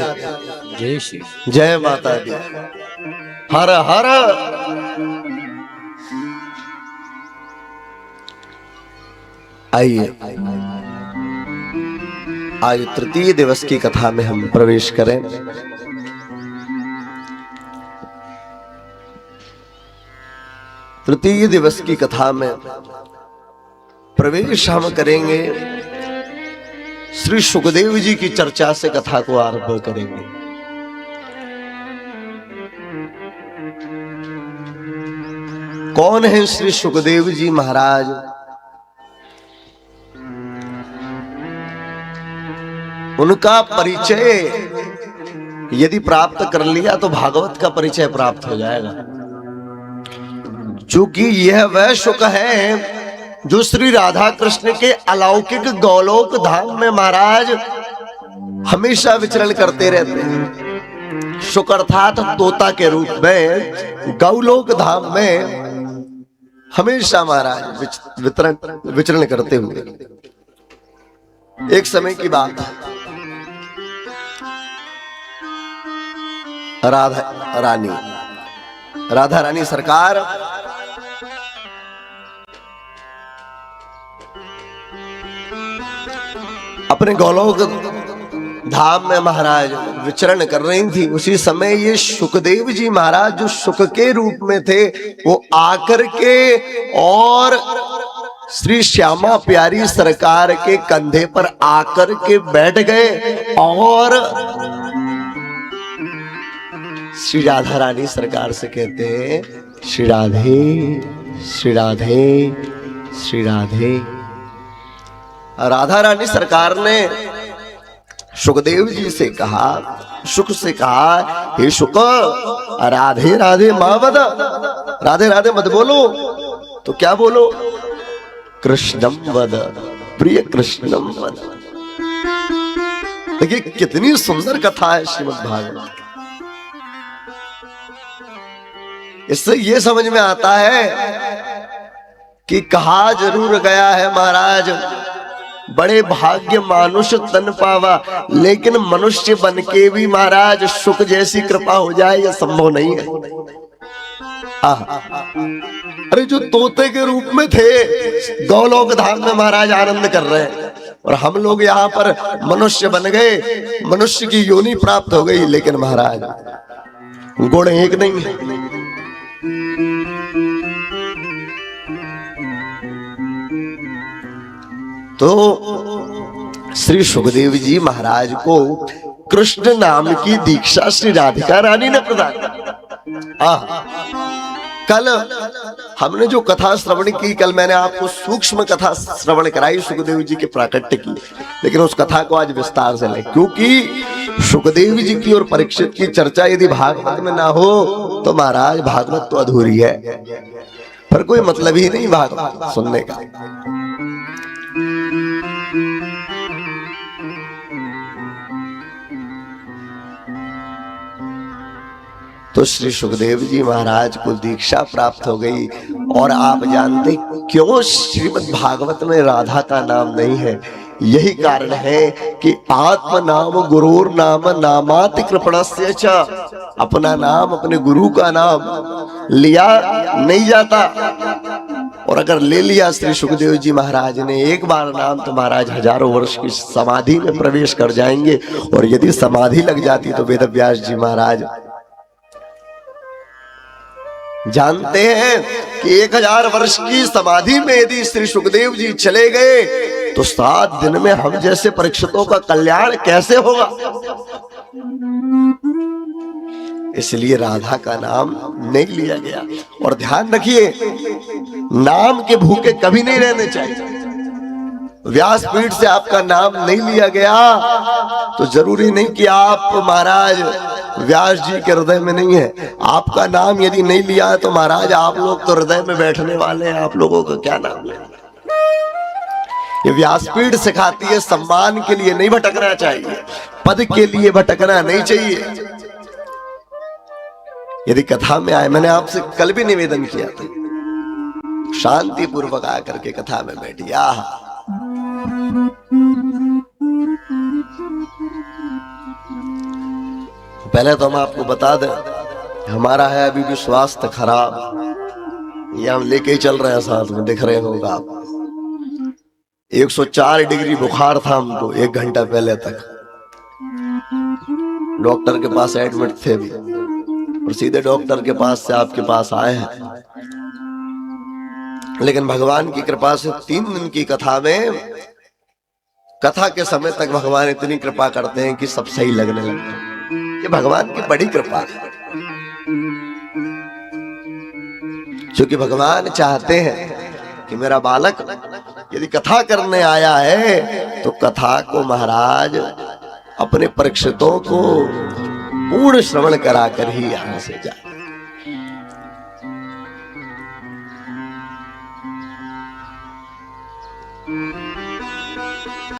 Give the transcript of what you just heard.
जय श्री जय माता दी। हर हर। आइए आज तृतीय दिवस की कथा में हम प्रवेश करें। तृतीय दिवस की कथा में प्रवेश हम करेंगे, श्री सुखदेव जी की चर्चा से कथा को आरंभ करेंगे। कौन है श्री सुखदेव जी महाराज? उनका परिचय यदि प्राप्त कर लिया तो भागवत का परिचय प्राप्त हो जाएगा, क्योंकि यह वह शुक है जो श्री राधा कृष्ण के अलौकिक गौलोक धाम में महाराज हमेशा विचरण करते रहते हैं। शुक अर्थात तोता के रूप में गौलोक धाम में हमेशा महाराज विचरण करते हुए। एक समय की बात है, राधा रानी सरकार अपने गौलोक धाम में महाराज विचरण कर रही थी। उसी समय ये सुखदेव जी महाराज जो सुख के रूप में थे, वो आकर के और श्री श्यामा प्यारी सरकार के कंधे पर आकर के बैठ गए और श्री राधा रानी सरकार से कहते हैं, श्री राधे श्री राधे श्री राधे। राधा रानी सरकार ने सुखदेव जी से कहा, सुख से कहा, हे सुख राधे राधे मां वद, राधे राधे मत बोलो तो क्या बोलो? कृष्णम वद, प्रिय कृष्णम वद। देखिए कितनी सुंदर कथा है श्रीमद् भागवत। इससे ये समझ में आता है कि कहा जरूर गया है महाराज, बड़े भाग्य मानुष तन पावा, लेकिन मनुष्य बन के भी महाराज सुख जैसी कृपा हो जाए यह संभव नहीं है। अरे जो तोते के रूप में थे गौलोक धाम में महाराज आनंद कर रहे हैं, और हम लोग यहाँ पर मनुष्य बन गए, मनुष्य की योनि प्राप्त हो गई, लेकिन महाराज गुण एक नहीं है। तो श्री सुखदेव जी महाराज को कृष्ण नाम की दीक्षा श्री राधिका रानी ने प्रदान की। कल हमने जो कथा श्रवण की, कल मैंने आपको सूक्ष्म कथा श्रवण कराई सुखदेव जी के प्राकट्य की, लेकिन उस कथा को आज विस्तार से लें, क्योंकि सुखदेव जी की और परीक्षित की चर्चा यदि भागवत में ना हो तो महाराज भागवत तो अधूरी है, पर कोई मतलब ही नहीं भागवत सुनने का। तो श्री सुखदेव जी महाराज को दीक्षा प्राप्त हो गई, और आप जानते क्यों श्रीमद् भागवत में राधा का नाम नहीं है? यही कारण है कि आत्म नाम गुरुर नाम नामाति कृपणस्य च, अपना नाम अपने गुरु का नाम लिया नहीं जाता, और अगर ले लिया श्री सुखदेव जी महाराज ने एक बार नाम तो महाराज हजारों वर्ष की समाधि में प्रवेश कर जाएंगे, और यदि समाधि लग जाती तो वेद व्यास जी महाराज जानते हैं कि 1000 वर्ष की समाधि में यदि श्री सुखदेव जी चले गए तो 7 दिन में हम जैसे परीक्षितों का कल्याण कैसे होगा? इसलिए राधा का नाम नहीं लिया गया। और ध्यान रखिए, नाम के भूखे कभी नहीं रहने चाहिए। व्यासपीठ से आपका नाम नहीं लिया गया तो जरूरी नहीं कि आप महाराज व्यास जी के हृदय में नहीं है। आपका नाम यदि नहीं लिया है तो महाराज आप लोग तो हृदय में बैठने वाले हैं, आप लोगों का क्या नाम लेना? ये व्यासपीठ सिखाती है सम्मान के लिए नहीं भटकना चाहिए, पद के लिए भटकना नहीं चाहिए। यदि कथा में आए, मैंने आपसे कल भी निवेदन किया था, शांति पूर्वक आकर के कथा में बैठिया। पहले तो हम आपको बता दें, हमारा है अभी भी स्वास्थ्य खराब, ये हम लेके ही चल रहे हैं साथ में, दिख रहे होगा आप। 104 डिग्री बुखार था हमको 1 घंटा पहले तक। डॉक्टर के पास एडमिट थे भी, और सीधे डॉक्टर के पास से आपके पास आए हैं। लेकिन भगवान की कृपा से 3 दिन की कथा में, कथा के समय तक भगवान इतनी कृपा करते हैं कि सब सही लगने लगता है। ये भगवान की बड़ी कृपा है, क्योंकि भगवान चाहते हैं कि मेरा बालक यदि कथा करने आया है तो कथा को महाराज अपने परीक्षितों को पूर्ण श्रवण कराकर ही यहां से जाए।